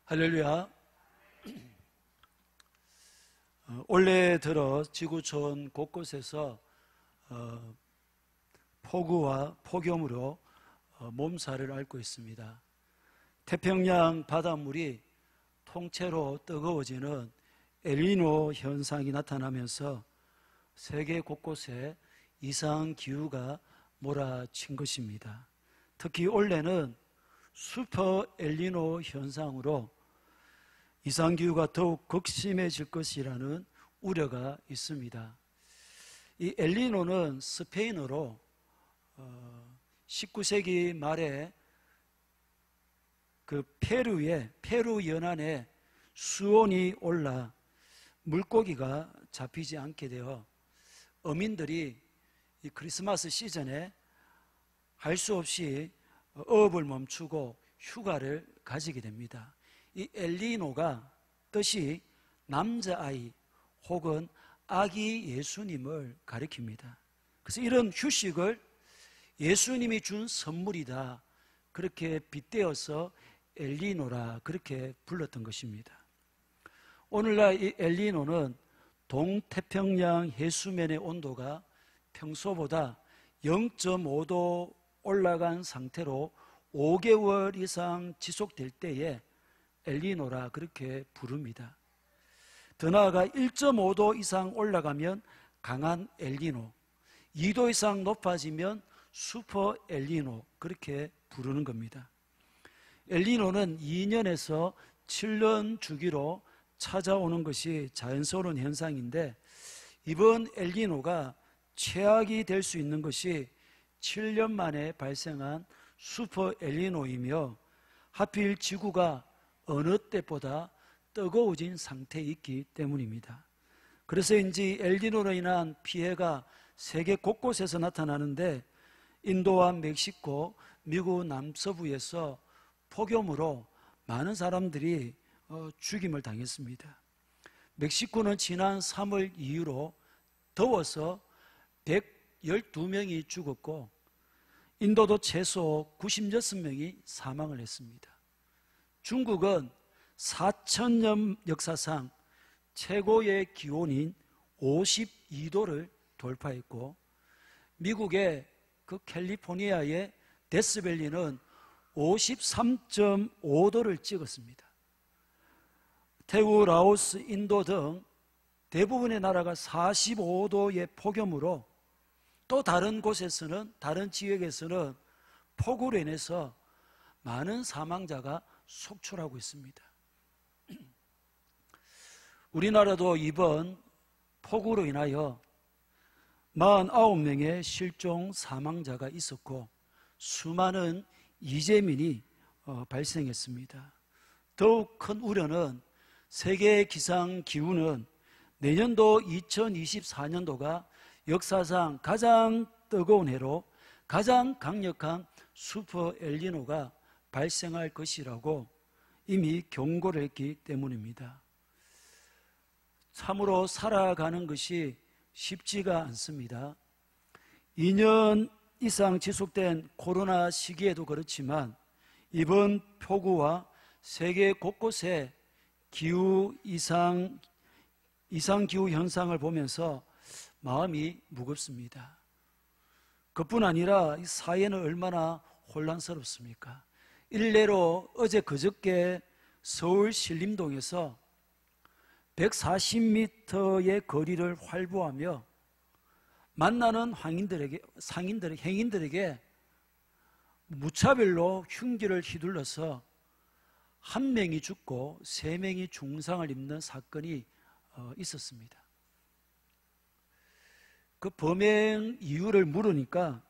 할렐루야. 올해 들어 지구촌 곳곳에서 폭우와 폭염으로 몸살을 앓고 있습니다. 태평양 바닷물이 통째로 뜨거워지는 엘니뇨 현상이 나타나면서 세계 곳곳에 이상기후가 몰아친 것입니다. 특히 올해는 슈퍼 엘니뇨 현상으로 이상기후가 더욱 극심해질 것이라는 우려가 있습니다. 이 엘니뇨는 스페인어로 19세기 말에 그 페루 연안에 수온이 올라 물고기가 잡히지 않게 되어 어민들이 이 크리스마스 시즌에 할 수 없이 어업을 멈추고 휴가를 가지게 됩니다. 이 엘니뇨가 뜻이 남자아이 혹은 아기 예수님을 가리킵니다. 그래서 이런 휴식을 예수님이 준 선물이다, 그렇게 빗대어서 엘니뇨라 그렇게 불렀던 것입니다. 오늘날 이 엘니뇨는 동태평양 해수면의 온도가 평소보다 0.5도 올라간 상태로 5개월 이상 지속될 때에 엘니뇨라 그렇게 부릅니다. 더 나아가 1.5도 이상 올라가면 강한 엘니뇨, 2도 이상 높아지면 슈퍼 엘니뇨 그렇게 부르는 겁니다. 엘니뇨는 2년에서 7년 주기로 찾아오는 것이 자연스러운 현상인데, 이번 엘니뇨가 최악이 될 수 있는 것이 7년 만에 발생한 슈퍼 엘니뇨이며, 하필 지구가 어느 때보다 뜨거워진 상태에 있기 때문입니다. 그래서인지 엘니뇨로 인한 피해가 세계 곳곳에서 나타나는데, 인도와 멕시코, 미국 남서부에서 폭염으로 많은 사람들이 죽임을 당했습니다. 멕시코는 지난 3월 이후로 더워서 112명이 죽었고, 인도도 최소 96명이 사망을 했습니다. 중국은 4,000년 역사상 최고의 기온인 52도를 돌파했고, 미국의 그 캘리포니아의 데스밸리는 53.5도를 찍었습니다. 태국, 라오스, 인도 등 대부분의 나라가 45도의 폭염으로, 또 다른 곳에서는, 다른 지역에서는 폭우로 인해서 많은 사망자가 속출하고 있습니다. 우리나라도 이번 폭우로 인하여 49명의 실종 사망자가 있었고, 수많은 이재민이 발생했습니다. 더욱 큰 우려는 세계 기상기후는 내년도 2024년도가 역사상 가장 뜨거운 해로 가장 강력한 슈퍼 엘니뇨가 발생할 것이라고 이미 경고를 했기 때문입니다. 참으로 살아가는 것이 쉽지가 않습니다. 2년 이상 지속된 코로나 시기에도 그렇지만, 이번 폭우와 세계 곳곳의 이상기후 현상을 보면서 마음이 무겁습니다. 그뿐 아니라 이 사회는 얼마나 혼란스럽습니까? 일례로 어제 그저께 서울 신림동에서 140m의 거리를 활보하며 만나는 행인들에게 무차별로 흉기를 휘둘러서 1명이 죽고 3명이 중상을 입는 사건이 있었습니다. 그 범행 이유를 물으니까,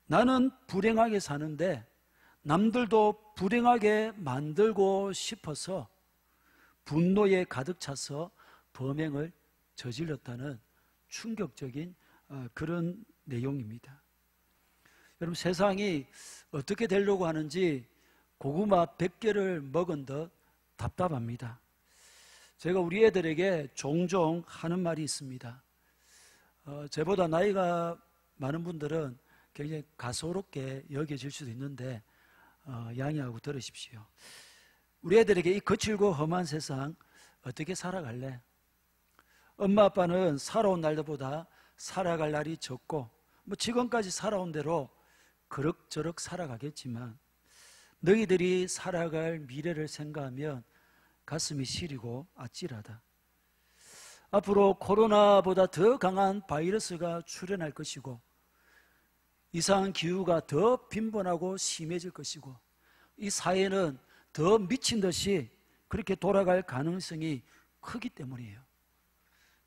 나는 불행하게 사는데 남들도 불행하게 만들고 싶어서 분노에 가득 차서 범행을 저질렀다는 충격적인 그런 내용입니다. 여러분, 세상이 어떻게 되려고 하는지 고구마 100개를 먹은 듯 답답합니다. 제가 우리 애들에게 종종 하는 말이 있습니다. 저보다 나이가 많은 분들은 굉장히 가소롭게 여겨질 수도 있는데 양해하고 들으십시오. 우리 애들에게 이 거칠고 험한 세상 어떻게 살아갈래? 엄마 아빠는 살아온 날보다 살아갈 날이 적고 지금까지 살아온 대로 그럭저럭 살아가겠지만 너희들이 살아갈 미래를 생각하면 가슴이 시리고 아찔하다. 앞으로 코로나보다 더 강한 바이러스가 출현할 것이고 이상 기후가 더 빈번하고 심해질 것이고 이 사회는 더 미친 듯이 그렇게 돌아갈 가능성이 크기 때문이에요.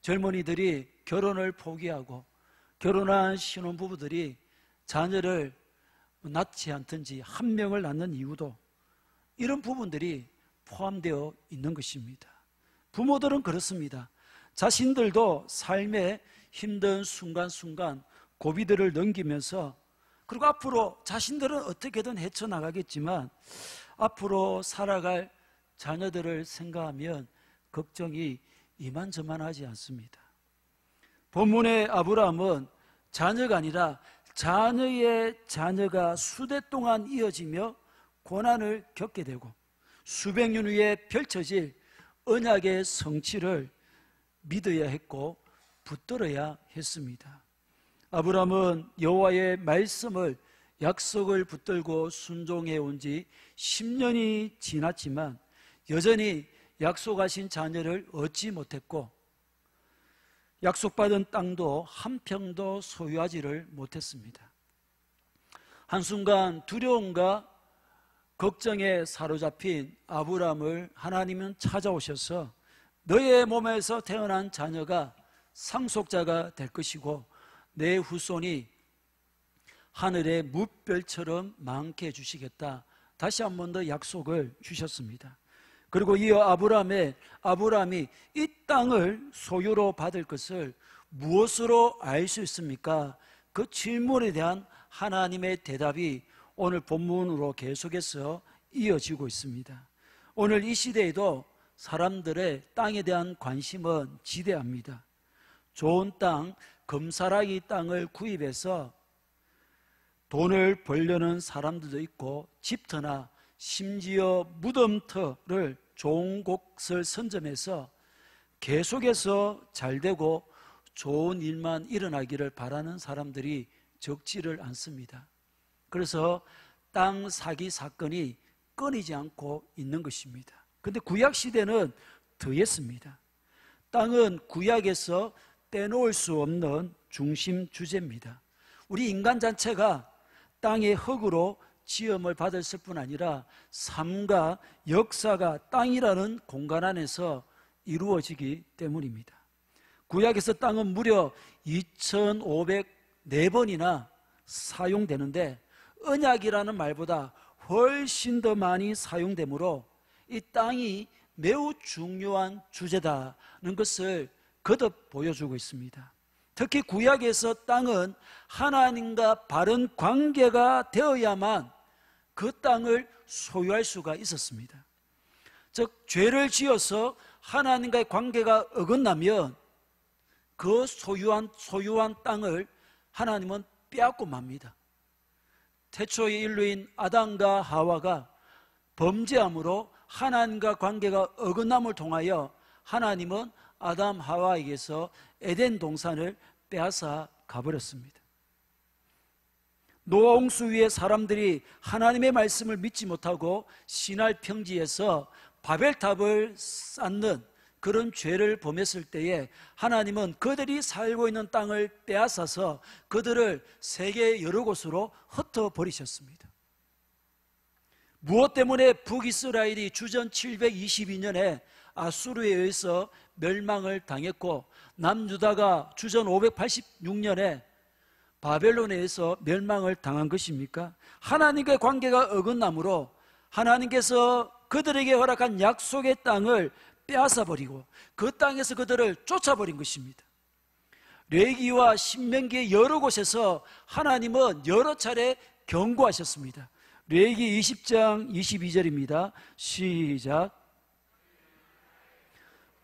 젊은이들이 결혼을 포기하고 결혼한 신혼부부들이 자녀를 낳지 않든지 한 명을 낳는 이유도 이런 부분들이 포함되어 있는 것입니다. 부모들은 그렇습니다. 자신들도 삶의 힘든 순간순간 고비들을 넘기면서 그리고 앞으로 자신들은 어떻게든 헤쳐나가겠지만 앞으로 살아갈 자녀들을 생각하면 걱정이 이만저만하지 않습니다. 본문의 아브라함은 자녀가 아니라 자녀의 자녀가 수대 동안 이어지며 고난을 겪게 되고 수백 년 후에 펼쳐질 언약의 성취를 믿어야 했고 붙들어야 했습니다. 아브라함은 여호와의 말씀을 약속을 붙들고 순종해 온 지 10년이 지났지만 여전히 약속하신 자녀를 얻지 못했고 약속받은 땅도 한 평도 소유하지를 못했습니다. 한순간 두려움과 걱정에 사로잡힌 아브라함을 하나님은 찾아오셔서 너의 몸에서 태어난 자녀가 상속자가 될 것이고 내 후손이 하늘의 무별처럼 많게 해주시겠다. 다시 한 번 더 약속을 주셨습니다. 그리고 이어 아브라함이 이 땅을 소유로 받을 것을 무엇으로 알 수 있습니까? 그 질문에 대한 하나님의 대답이 오늘 본문으로 계속해서 이어지고 있습니다. 오늘 이 시대에도 사람들의 땅에 대한 관심은 지대합니다. 좋은 땅, 금사라기 땅을 구입해서 돈을 벌려는 사람들도 있고 집터나 심지어 무덤터를 좋은 곳을 선점해서 계속해서 잘되고 좋은 일만 일어나기를 바라는 사람들이 적지를 않습니다. 그래서 땅 사기 사건이 끊이지 않고 있는 것입니다. 그런데 구약시대는 더했습니다. 땅은 구약에서 떼놓을 수 없는 중심 주제입니다. 우리 인간 자체가 땅의 흙으로 지음을 받았을 뿐 아니라 삶과 역사가 땅이라는 공간 안에서 이루어지기 때문입니다. 구약에서 땅은 무려 2504번이나 사용되는데 언약이라는 말보다 훨씬 더 많이 사용되므로 이 땅이 매우 중요한 주제다는 것을 거듭 보여주고 있습니다. 특히 구약에서 땅은 하나님과 바른 관계가 되어야만 그 땅을 소유할 수가 있었습니다. 즉 죄를 지어서 하나님과의 관계가 어긋나면 그 소유한 땅을 하나님은 빼앗고 맙니다. 태초의 인류인 아담과 하와가 범죄함으로 하나님과 관계가 어긋남을 통하여 하나님은 아담 하와에게서 에덴 동산을 빼앗아 가버렸습니다. 노아 홍수 위에 사람들이 하나님의 말씀을 믿지 못하고 시날 평지에서 바벨탑을 쌓는 그런 죄를 범했을 때에 하나님은 그들이 살고 있는 땅을 빼앗아서 그들을 세계 여러 곳으로 흩어버리셨습니다. 무엇 때문에 북이스라엘이 주전 722년에 아수르에 의해서 멸망을 당했고 남유다가 주전 586년에 바벨론에 의해서 멸망을 당한 것입니까? 하나님과의 관계가 어긋남으로 하나님께서 그들에게 허락한 약속의 땅을 빼앗아버리고 그 땅에서 그들을 쫓아버린 것입니다. 레위기와 신명기의 여러 곳에서 하나님은 여러 차례 경고하셨습니다. 레위기 20장 22절입니다. 시작.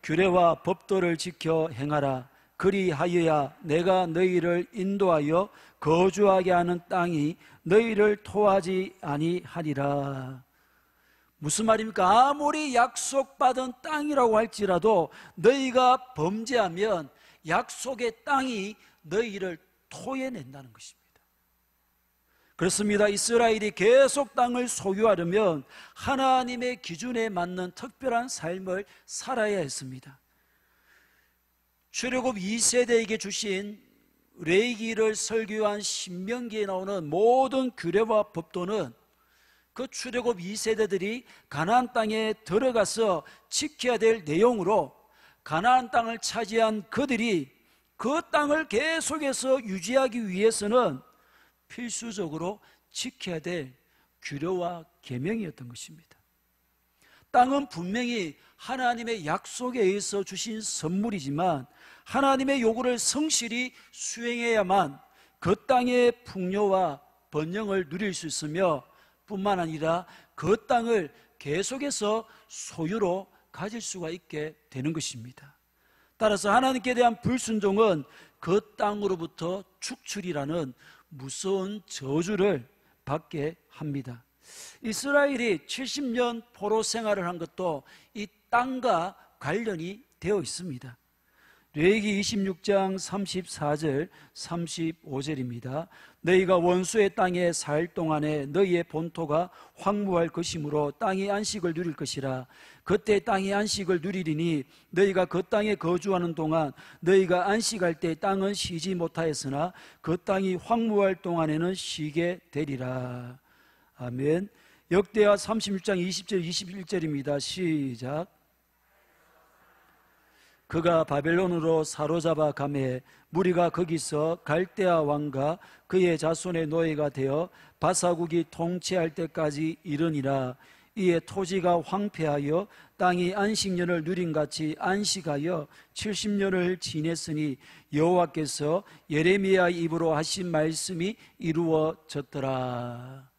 규례와 법도를 지켜 행하라. 그리하여야 내가 너희를 인도하여 거주하게 하는 땅이 너희를 토하지 아니하리라. 무슨 말입니까? 아무리 약속받은 땅이라고 할지라도 너희가 범죄하면 약속의 땅이 너희를 토해낸다는 것입니다. 그렇습니다. 이스라엘이 계속 땅을 소유하려면 하나님의 기준에 맞는 특별한 삶을 살아야 했습니다. 출애굽 2세대에게 주신 레위기를 설교한 신명기에 나오는 모든 규례와 법도는 그 출애굽 2세대들이 가나안 땅에 들어가서 지켜야 될 내용으로, 가나안 땅을 차지한 그들이 그 땅을 계속해서 유지하기 위해서는 필수적으로 지켜야 될 규례와 계명이었던 것입니다. 땅은 분명히 하나님의 약속에 의해서 주신 선물이지만 하나님의 요구를 성실히 수행해야만 그 땅의 풍요와 번영을 누릴 수 있으며, 뿐만 아니라 그 땅을 계속해서 소유로 가질 수가 있게 되는 것입니다. 따라서 하나님께 대한 불순종은 그 땅으로부터 축출이라는 무서운 저주를 받게 합니다. 이스라엘이 70년 포로 생활을 한 것도 이 땅과 관련이 되어 있습니다. 레위기 26장 34절 35절입니다. 너희가 원수의 땅에 살 동안에 너희의 본토가 황무할 것이므로 땅이 안식을 누릴 것이라. 그때 땅이 안식을 누리리니 너희가 그 땅에 거주하는 동안 너희가 안식할 때 땅은 쉬지 못하였으나 그 땅이 황무할 동안에는 쉬게 되리라. 아멘. 역대하 36장 20절 21절입니다. 시작. 그가 바벨론으로 사로잡아 가매 무리가 거기서 갈대아 왕과 그의 자손의 노예가 되어 바사국이 통치할 때까지 이르니라. 이에 토지가 황폐하여 땅이 안식년을 누린같이 안식하여 70년을 지냈으니 여호와께서 예레미야 입으로 하신 말씀이 이루어졌더라.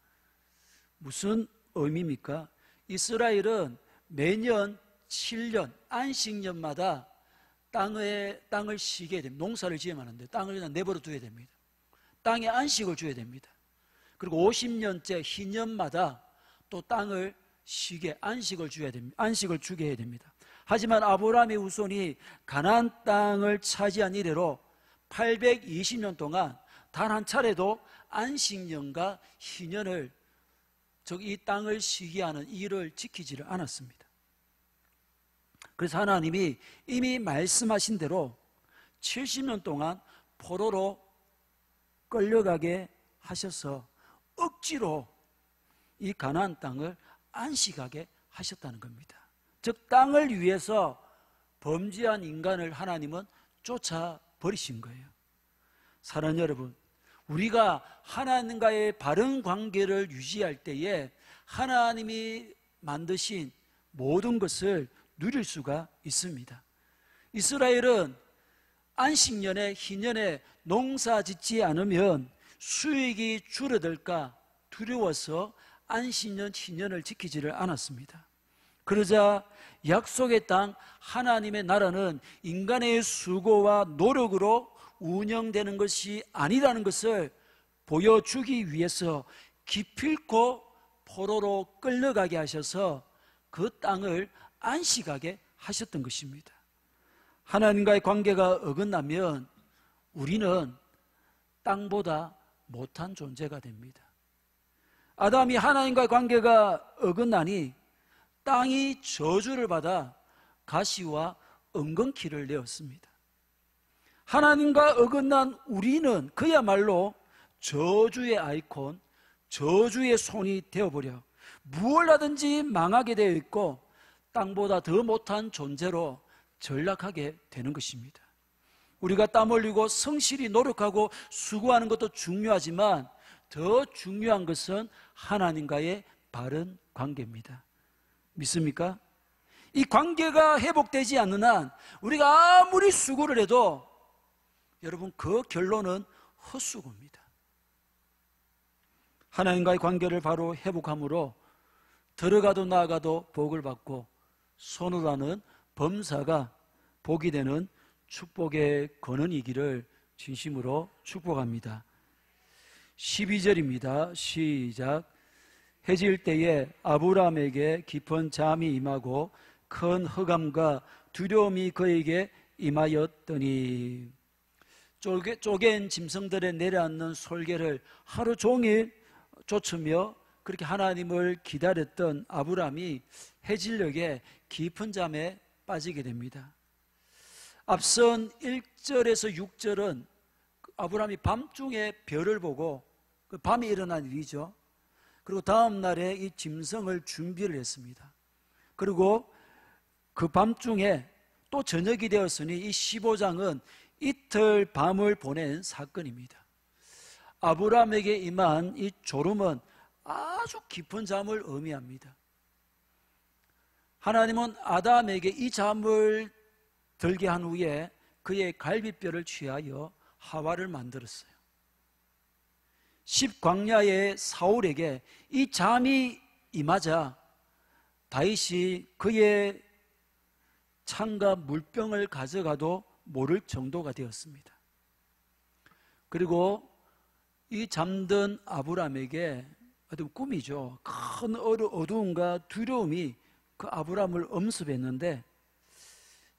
무슨 의미입니까? 이스라엘은 매년 7년 안식년마다 땅을 쉬게 됩니다. 농사를 지으면 하는데 땅을 그냥 내버려 두어야 됩니다. 땅에 안식을 줘야 됩니다. 그리고 50년째 희년마다 또 땅을 쉬게 안식을 줘야 됩니다. 안식을 주게 해야 됩니다. 하지만 아브라함의 후손이 가나안 땅을 차지한 이래로 820년 동안 단 한 차례도 안식년과 희년을, 즉 이 땅을 쉬게 하는 일을 지키지를 않았습니다. 그래서 하나님이 이미 말씀하신 대로 70년 동안 포로로 끌려가게 하셔서 억지로 이 가나안 땅을 안식하게 하셨다는 겁니다. 즉 땅을 위해서 범죄한 인간을 하나님은 쫓아버리신 거예요. 사랑하는 여러분, 우리가 하나님과의 바른 관계를 유지할 때에 하나님이 만드신 모든 것을 누릴 수가 있습니다. 이스라엘은 안식년에 희년에 농사 짓지 않으면 수익이 줄어들까 두려워서 안식년 희년을 지키지를 않았습니다. 그러자 약속의 땅 하나님의 나라는 인간의 수고와 노력으로 운영되는 것이 아니라는 것을 보여주기 위해서 기필코 포로로 끌려가게 하셔서 그 땅을 안식하게 하셨던 것입니다. 하나님과의 관계가 어긋나면 우리는 땅보다 못한 존재가 됩니다. 아담이 하나님과의 관계가 어긋나니 땅이 저주를 받아 가시와 엉겅퀴를 내었습니다. 하나님과 어긋난 우리는 그야말로 저주의 아이콘, 저주의 손이 되어버려 무엇을 하든지 망하게 되어 있고 땅보다 더 못한 존재로 전락하게 되는 것입니다. 우리가 땀 흘리고 성실히 노력하고 수고하는 것도 중요하지만 더 중요한 것은 하나님과의 바른 관계입니다. 믿습니까? 이 관계가 회복되지 않는 한 우리가 아무리 수고를 해도 여러분 그 결론은 헛수고입니다. 하나님과의 관계를 바로 회복함으로 들어가도 나가도 복을 받고 손으로 하는 범사가 복이 되는 축복의 권원이기를 진심으로 축복합니다. 12절입니다. 시작. 해질 때에 아브라함에게 깊은 잠이 임하고 큰 흑암과 두려움이 그에게 임하였더니, 쪼갠 짐승들에 내려앉는 솔개를 하루 종일 쫓으며 그렇게 하나님을 기다렸던 아브라함이 해질녘에 깊은 잠에 빠지게 됩니다. 앞선 1절에서 6절은 아브라함이 밤중에 별을 보고 밤에 일어난 일이죠. 그리고 다음 날에 이 짐승을 준비를 했습니다. 그리고 그 밤중에 또 저녁이 되었으니 이 15장은 이틀 밤을 보낸 사건입니다. 아브라함에게 임한 이 졸음은 아주 깊은 잠을 의미합니다. 하나님은 아담에게 이 잠을 들게 한 후에 그의 갈비뼈를 취하여 하와를 만들었어요. 십광야의 사울에게 이 잠이 임하자 다윗이 그의 창과 물병을 가져가도 모를 정도가 되었습니다. 그리고 이 잠든 아브라함에게 어떤 꿈이죠. 큰 어두움과 두려움이 그 아브라함을 엄습했는데,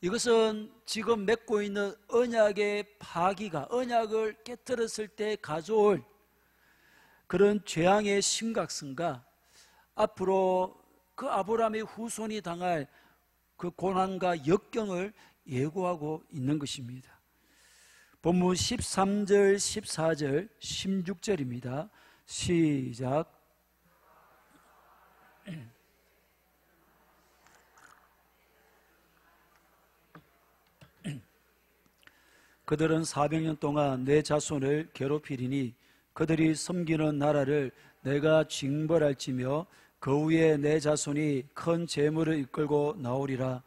이것은 지금 맺고 있는 언약의 파기가, 언약을 깨뜨렸을 때 가져올 그런 재앙의 심각성과 앞으로 그 아브라함의 후손이 당할 그 고난과 역경을 예고하고 있는 것입니다. 본문 13절, 14절, 16절입니다. 시작. 그들은 400년 동안 내 자손을 괴롭히리니 그들이 섬기는 나라를 내가 징벌할지며 그 후에 내 자손이 큰 재물을 이끌고 나오리라.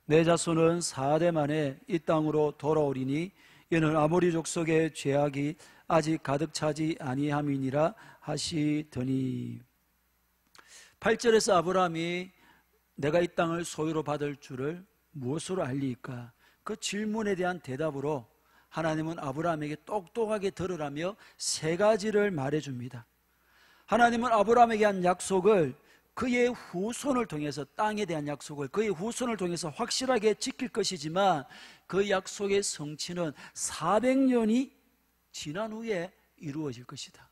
내 자손은 4대 만에 이 땅으로 돌아오리니 이는 아모리 족속의 죄악이 아직 가득 차지 아니함이니라 하시더니, 8절에서 아브라함이 내가 이 땅을 소유로 받을 줄을 무엇으로 알리까? 그 질문에 대한 대답으로 하나님은 아브라함에게 똑똑하게 들으라며 세 가지를 말해줍니다. 하나님은 아브라함에게 한 약속을 그의 후손을 통해서, 땅에 대한 약속을 그의 후손을 통해서 확실하게 지킬 것이지만 그 약속의 성취는 400년이 지난 후에 이루어질 것이다.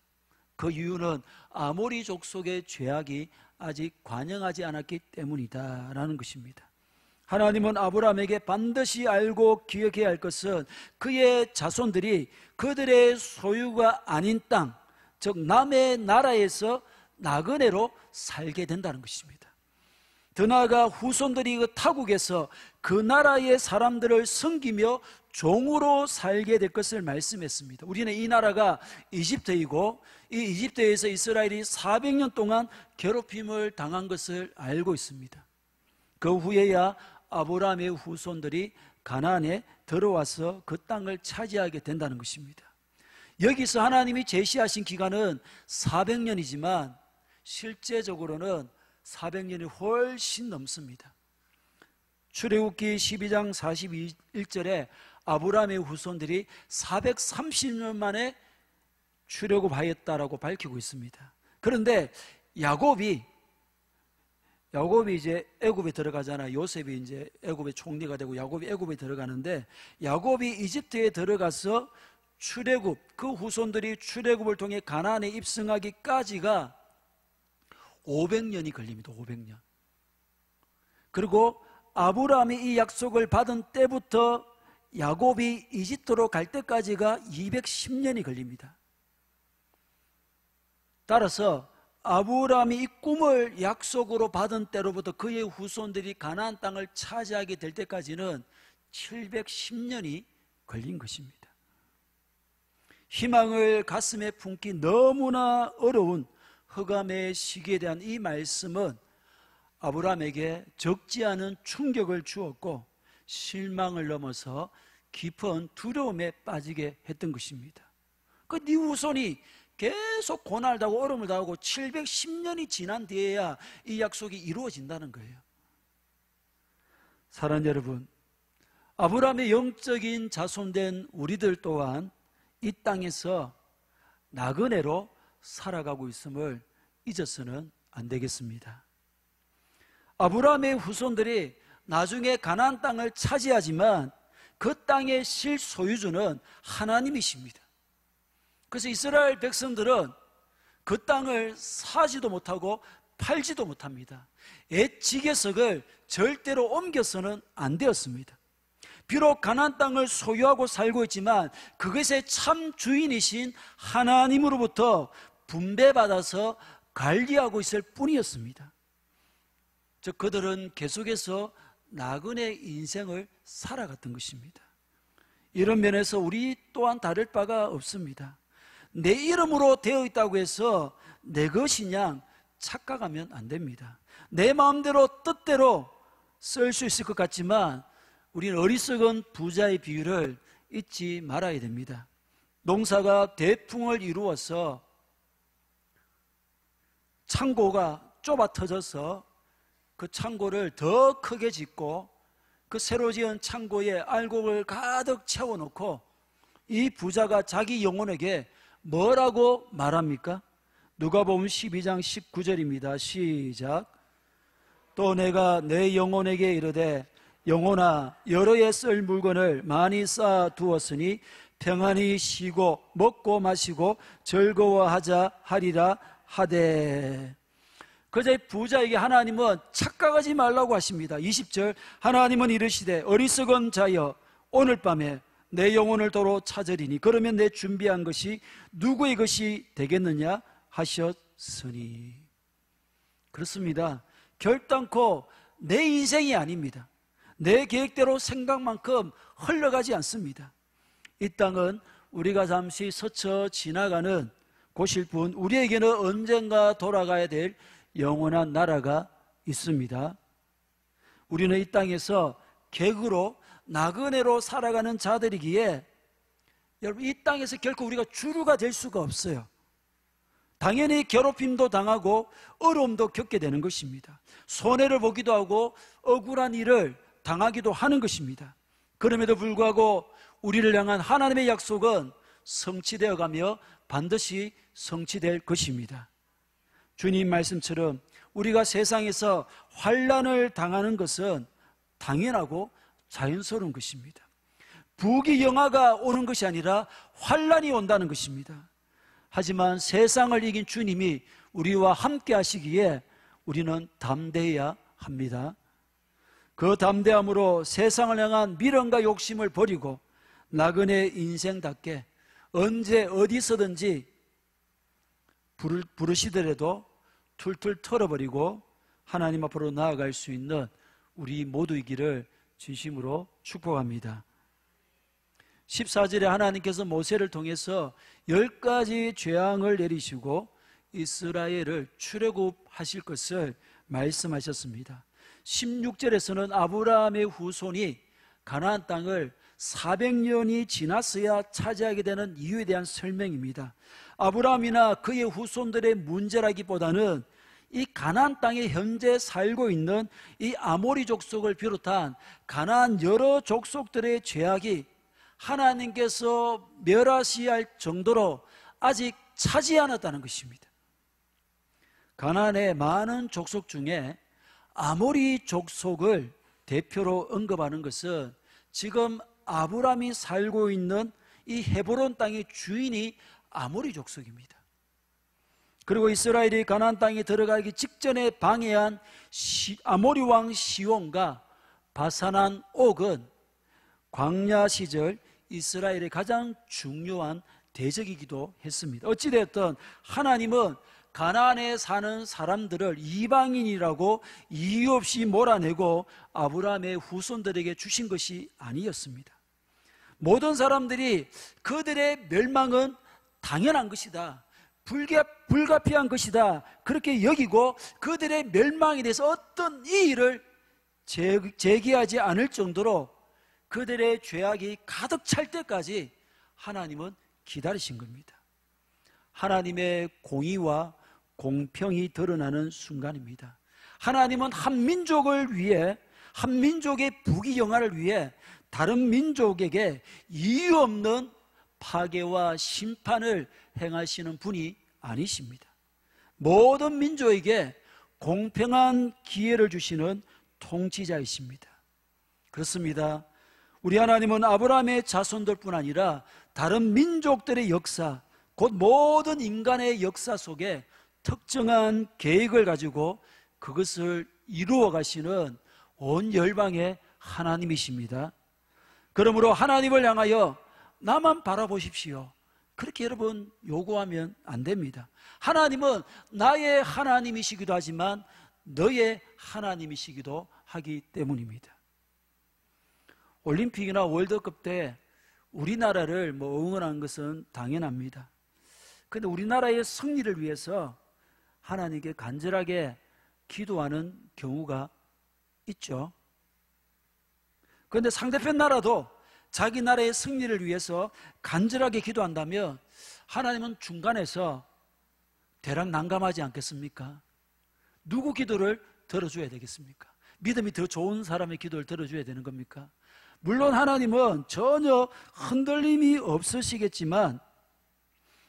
그 이유는 아모리 족속의 죄악이 아직 관영하지 않았기 때문이다 라는 것입니다. 하나님은 아브라함에게 반드시 알고 기억해야 할 것은 그의 자손들이 그들의 소유가 아닌 땅, 즉 남의 나라에서 나그네로 살게 된다는 것입니다. 더 나아가 후손들이 그 타국에서 그 나라의 사람들을 섬기며 종으로 살게 될 것을 말씀했습니다. 우리는 이 나라가 이집트이고 이 이집트에서 이스라엘이 400년 동안 괴롭힘을 당한 것을 알고 있습니다. 그 후에야 아브라함의 후손들이 가나안에 들어와서 그 땅을 차지하게 된다는 것입니다. 여기서 하나님이 제시하신 기간은 400년이지만 실제적으로는 400년이 훨씬 넘습니다. 출애굽기 12장 41절에 아브라함의 후손들이 430년 만에 출애굽하였다라고 밝히고 있습니다. 그런데 야곱이 이제 애굽에 들어가잖아요. 요셉이 이제 애굽의 총리가 되고 야곱이 애굽에 들어가는데, 야곱이 이집트에 들어가서 출애굽, 그 후손들이 출애굽을 통해 가나안에 입성하기까지가 500년이 걸립니다. 500년. 그리고 아브라함이 이 약속을 받은 때부터 야곱이 이집트로 갈 때까지가 210년이 걸립니다. 따라서 아브라함이 이 꿈을 약속으로 받은 때로부터 그의 후손들이 가나안 땅을 차지하게 될 때까지는 710년이 걸린 것입니다. 희망을 가슴에 품기 너무나 어려운 흑암의 시기에 대한 이 말씀은 아브라함에게 적지 않은 충격을 주었고 실망을 넘어서 깊은 두려움에 빠지게 했던 것입니다. 네 후손이 계속 고난을 당하고 어려움을 당하고 710년이 지난 뒤에야 이 약속이 이루어진다는 거예요. 사랑하는 여러분, 아브라함의 영적인 자손된 우리들 또한 이 땅에서 나그네로 살아가고 있음을 잊어서는 안 되겠습니다. 아브라함의 후손들이 나중에 가나안 땅을 차지하지만 그 땅의 실소유주는 하나님이십니다. 그래서 이스라엘 백성들은 그 땅을 사지도 못하고 팔지도 못합니다. 옛 지계석을 절대로 옮겨서는 안 되었습니다. 비록 가나안 땅을 소유하고 살고 있지만 그것의 참 주인이신 하나님으로부터 분배받아서 관리하고 있을 뿐이었습니다. 즉 그들은 계속해서 나그네 인생을 살아갔던 것입니다. 이런 면에서 우리 또한 다를 바가 없습니다. 내 이름으로 되어 있다고 해서 내 것이냐 착각하면 안 됩니다. 내 마음대로 뜻대로 쓸 수 있을 것 같지만 우리는 어리석은 부자의 비유를 잊지 말아야 됩니다. 농사가 대풍을 이루어서 창고가 좁아 터져서 그 창고를 더 크게 짓고 그 새로 지은 창고에 알곡을 가득 채워놓고 이 부자가 자기 영혼에게 뭐라고 말합니까? 누가복음 12장 19절입니다. 시작. 또 내가 내 영혼에게 이르되 영혼아 여러 해 쓸 물건을 많이 쌓아두었으니 평안히 쉬고 먹고 마시고 즐거워하자 하리라 하되. 그저 부자에게 하나님은 착각하지 말라고 하십니다. 20절 하나님은 이르시되 어리석은 자여 오늘 밤에 내 영혼을 도로 찾으리니 그러면 내 준비한 것이 누구의 것이 되겠느냐 하셨으니. 그렇습니다. 결단코 내 인생이 아닙니다. 내 계획대로 생각만큼 흘러가지 않습니다. 이 땅은 우리가 잠시 스쳐 지나가는 곳일 뿐 우리에게는 언젠가 돌아가야 될 영원한 나라가 있습니다. 우리는 이 땅에서 객으로 나그네로 살아가는 자들이기에 여러분 이 땅에서 결코 우리가 주류가 될 수가 없어요. 당연히 괴롭힘도 당하고 어려움도 겪게 되는 것입니다. 손해를 보기도 하고 억울한 일을 당하기도 하는 것입니다. 그럼에도 불구하고 우리를 향한 하나님의 약속은 성취되어 가며 반드시 성취될 것입니다. 주님 말씀처럼 우리가 세상에서 환난을 당하는 것은 당연하고 자연스러운 것입니다. 부귀영화가 오는 것이 아니라 환난이 온다는 것입니다. 하지만 세상을 이긴 주님이 우리와 함께 하시기에 우리는 담대해야 합니다. 그 담대함으로 세상을 향한 미련과 욕심을 버리고 나그네 인생답게 언제 어디서든지 부르시더라도 툴툴 털어버리고 하나님 앞으로 나아갈 수 있는 우리 모두이기를 진심으로 축복합니다. 14절에 하나님께서 모세를 통해서 10가지 재앙을 내리시고 이스라엘을 출애굽하실 것을 말씀하셨습니다. 16절에서는 아브라함의 후손이 가나안 땅을 400년이 지났어야 차지하게 되는 이유에 대한 설명입니다. 아브라함이나 그의 후손들의 문제라기보다는 이 가나안 땅에 현재 살고 있는 이 아모리 족속을 비롯한 가나안 여러 족속들의 죄악이 하나님께서 멸하셔야 할 정도로 아직 차지 않았다는 것입니다. 가나안의 많은 족속 중에 아모리 족속을 대표로 언급하는 것은 지금 아브라함이 살고 있는 이 헤브론 땅의 주인이 아모리 족속입니다. 그리고 이스라엘이 가나안 땅에 들어가기 직전에 방해한 아모리 왕 시온과 바산한 옥은 광야 시절 이스라엘의 가장 중요한 대적이기도 했습니다. 어찌되었든 하나님은 가나안에 사는 사람들을 이방인이라고 이유 없이 몰아내고 아브라함의 후손들에게 주신 것이 아니었습니다. 모든 사람들이 그들의 멸망은 당연한 것이다, 불가피한 것이다 그렇게 여기고 그들의 멸망에 대해서 어떤 이의를 제기하지 않을 정도로 그들의 죄악이 가득 찰 때까지 하나님은 기다리신 겁니다. 하나님의 공의와 공평이 드러나는 순간입니다. 하나님은 한 민족을 위해, 한 민족의 부귀영화를 위해 다른 민족에게 이유 없는 파괴와 심판을 행하시는 분이 아니십니다. 모든 민족에게 공평한 기회를 주시는 통치자이십니다. 그렇습니다. 우리 하나님은 아브라함의 자손들뿐 아니라 다른 민족들의 역사, 곧 모든 인간의 역사 속에 특정한 계획을 가지고 그것을 이루어 가시는 온 열방의 하나님이십니다. 그러므로 하나님을 향하여 나만 바라보십시오, 그렇게 여러분 요구하면 안 됩니다. 하나님은 나의 하나님이시기도 하지만 너의 하나님이시기도 하기 때문입니다. 올림픽이나 월드컵 때 우리나라를 응원한 것은 당연합니다. 그런데 우리나라의 승리를 위해서 하나님께 간절하게 기도하는 경우가 있죠. 그런데 상대편 나라도 자기 나라의 승리를 위해서 간절하게 기도한다면 하나님은 중간에서 대략 난감하지 않겠습니까? 누구 기도를 들어줘야 되겠습니까? 믿음이 더 좋은 사람의 기도를 들어줘야 되는 겁니까? 물론 하나님은 전혀 흔들림이 없으시겠지만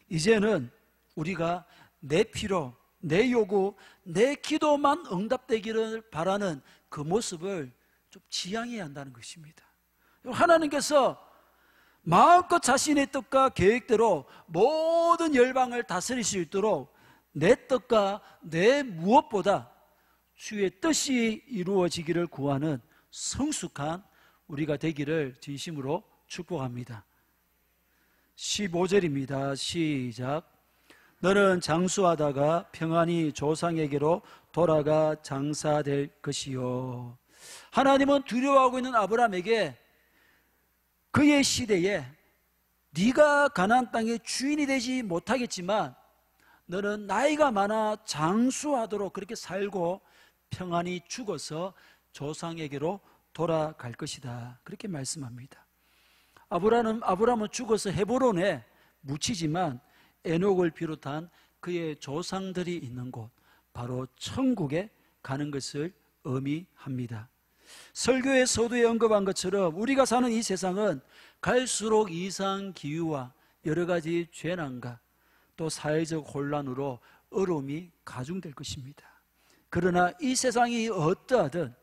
이제는 우리가 내 필요, 내 요구, 내 기도만 응답되기를 바라는 그 모습을 좀 지양해야 한다는 것입니다. 하나님께서 마음껏 자신의 뜻과 계획대로 모든 열방을 다스릴 수 있도록 내 뜻과 내 무엇보다 주의 뜻이 이루어지기를 구하는 성숙한 우리가 되기를 진심으로 축복합니다. 15절입니다. 시작. 너는 장수하다가 평안히 조상에게로 돌아가 장사될 것이요. 하나님은 두려워하고 있는 아브라함에게 그의 시대에 네가 가나안 땅의 주인이 되지 못하겠지만 너는 나이가 많아 장수하도록 그렇게 살고 평안히 죽어서 조상에게로 돌아갈 것이다, 그렇게 말씀합니다. 아브라함은 죽어서 헤브론에 묻히지만 에녹을 비롯한 그의 조상들이 있는 곳, 바로 천국에 가는 것을 의미합니다. 설교의 서두에 언급한 것처럼 우리가 사는 이 세상은 갈수록 이상 기후와 여러 가지 재난과 또 사회적 혼란으로 어려움이 가중될 것입니다. 그러나 이 세상이 어떠하든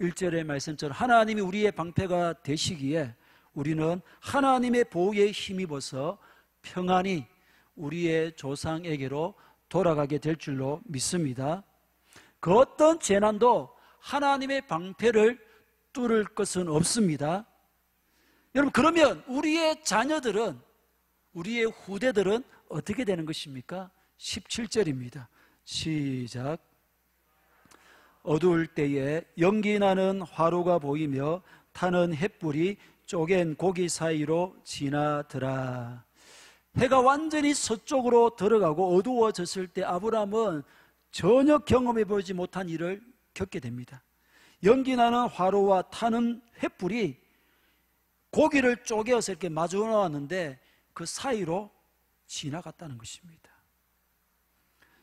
1절의 말씀처럼 하나님이 우리의 방패가 되시기에 우리는 하나님의 보호에 힘입어서 평안히 우리의 조상에게로 돌아가게 될 줄로 믿습니다. 그 어떤 재난도 하나님의 방패를 뚫을 것은 없습니다. 여러분, 그러면 우리의 자녀들은, 우리의 후대들은 어떻게 되는 것입니까? 17절입니다. 시작. 어두울 때에 연기 나는 화로가 보이며 타는 횃불이 쪼갠 고기 사이로 지나더라. 해가 완전히 서쪽으로 들어가고 어두워졌을 때 아브라함은 전혀 경험해 보지 못한 일을 겪게 됩니다. 연기 나는 화로와 타는 횃불이 고기를 쪼개어서 이렇게 마주 나왔는데 그 사이로 지나갔다는 것입니다.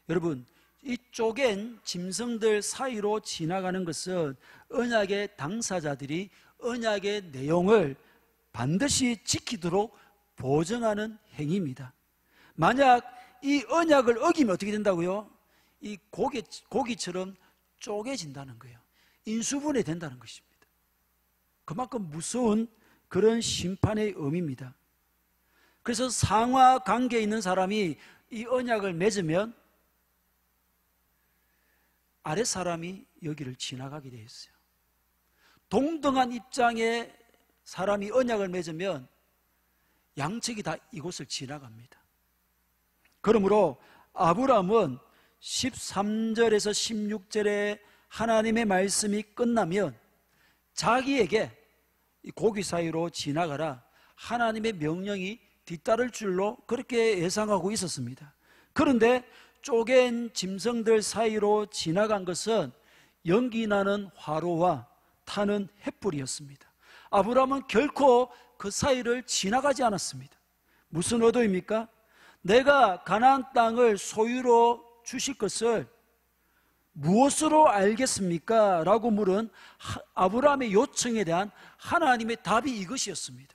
여러분, 이 쪼갠 짐승들 사이로 지나가는 것은 언약의 당사자들이 언약의 내용을 반드시 지키도록 보증하는 행위입니다. 만약 이 언약을 어기면 어떻게 된다고요? 이 고기처럼 쪼개진다는 거예요. 인수분해 된다는 것입니다. 그만큼 무서운 그런 심판의 의미입니다. 그래서 상하 관계에 있는 사람이 이 언약을 맺으면 아래 사람이 여기를 지나가게 되어 있어요. 동등한 입장의 사람이 언약을 맺으면 양측이 다 이곳을 지나갑니다. 그러므로 아브라함은 13절에서 16절에 하나님의 말씀이 끝나면 자기에게 이 고기 사이로 지나가라 하나님의 명령이 뒤따를 줄로 그렇게 예상하고 있었습니다. 그런데 쪼갠 짐승들 사이로 지나간 것은 연기 나는 화로와 타는 횃불이었습니다. 아브라함은 결코 그 사이를 지나가지 않았습니다. 무슨 의도입니까? 내가 가나안 땅을 소유로 주실 것을 무엇으로 알겠습니까? 라고 물은 아브라함의 요청에 대한 하나님의 답이 이것이었습니다.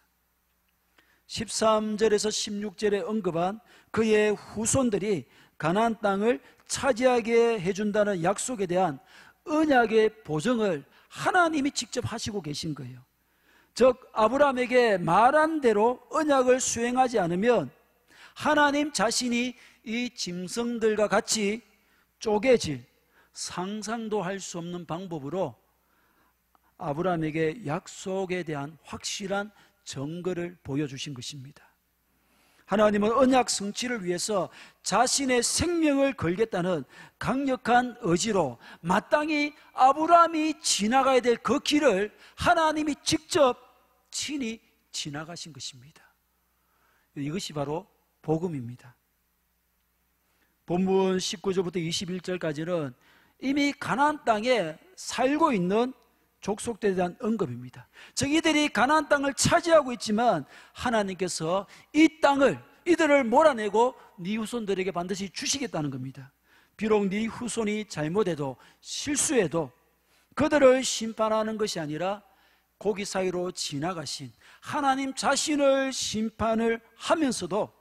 13절에서 16절에 언급한 그의 후손들이 가나안 땅을 차지하게 해준다는 약속에 대한 언약의 보증을 하나님이 직접 하시고 계신 거예요. 즉 아브라함에게 말한 대로 언약을 수행하지 않으면 하나님 자신이 이 짐승들과 같이 쪼개질, 상상도 할 수 없는 방법으로 아브라함에게 약속에 대한 확실한 증거를 보여주신 것입니다. 하나님은 언약 성취를 위해서 자신의 생명을 걸겠다는 강력한 의지로 마땅히 아브라함이 지나가야 될 그 길을 하나님이 직접 친히 지나가신 것입니다. 이것이 바로 복음입니다. 본문 19절부터 21절까지는 이미 가나안 땅에 살고 있는 족속들에 대한 언급입니다. 즉 이들이 가나안 땅을 차지하고 있지만 하나님께서 이 땅을, 이들을 몰아내고 네 후손들에게 반드시 주시겠다는 겁니다. 비록 네 후손이 잘못해도 실수해도 그들을 심판하는 것이 아니라 고기 사이로 지나가신 하나님 자신을 심판을 하면서도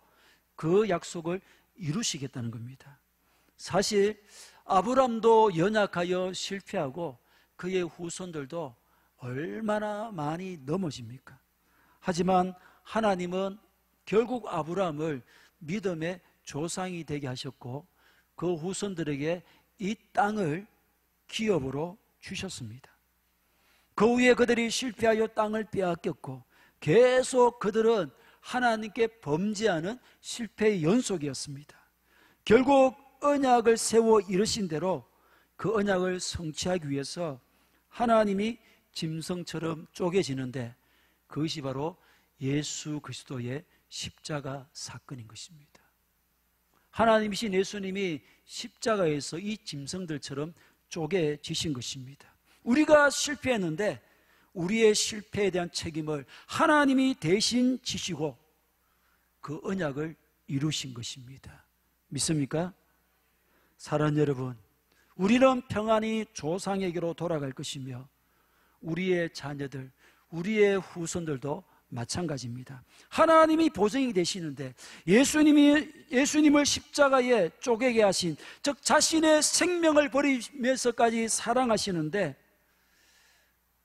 그 약속을 이루시겠다는 겁니다. 사실 아브람도 연약하여 실패하고 그의 후손들도 얼마나 많이 넘어집니까? 하지만 하나님은 결국 아브라함을 믿음의 조상이 되게 하셨고 그 후손들에게 이 땅을 기업으로 주셨습니다. 그 후에 그들이 실패하여 땅을 빼앗겼고 계속 그들은 하나님께 범죄하는 실패의 연속이었습니다. 결국 언약을 세워 이르신 대로 그 언약을 성취하기 위해서 하나님이 짐승처럼 쪼개지는데 그것이 바로 예수 그리스도의 십자가 사건인 것입니다. 하나님이신 예수님이 십자가에서 이 짐승들처럼 쪼개지신 것입니다. 우리가 실패했는데 우리의 실패에 대한 책임을 하나님이 대신 지시고 그 언약을 이루신 것입니다. 믿습니까? 사랑하는 여러분, 우리는 평안히 조상에게로 돌아갈 것이며 우리의 자녀들, 우리의 후손들도 마찬가지입니다. 하나님이 보증이 되시는데 예수님을 십자가에 쪼개게 하신, 즉 자신의 생명을 버리면서까지 사랑하시는데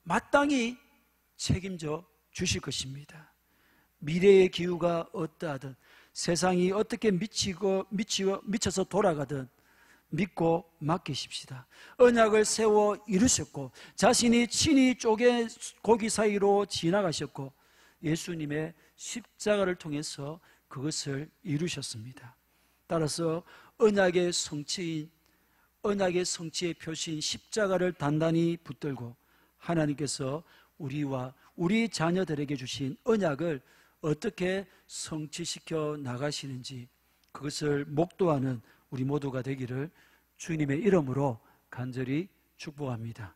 마땅히 책임져 주실 것입니다. 미래의 기후가 어떠하든 세상이 어떻게 미쳐서 돌아가든 믿고 맡기십시다. 언약을 세워 이루셨고 자신이 친히 쪼개 고기 사이로 지나가셨고 예수님의 십자가를 통해서 그것을 이루셨습니다. 따라서 언약의 성취의 표시인 십자가를 단단히 붙들고 하나님께서 우리와 우리 자녀들에게 주신 언약을 어떻게 성취시켜 나가시는지 그것을 목도하는 우리 모두가 되기를 주님의 이름으로 간절히 축복합니다.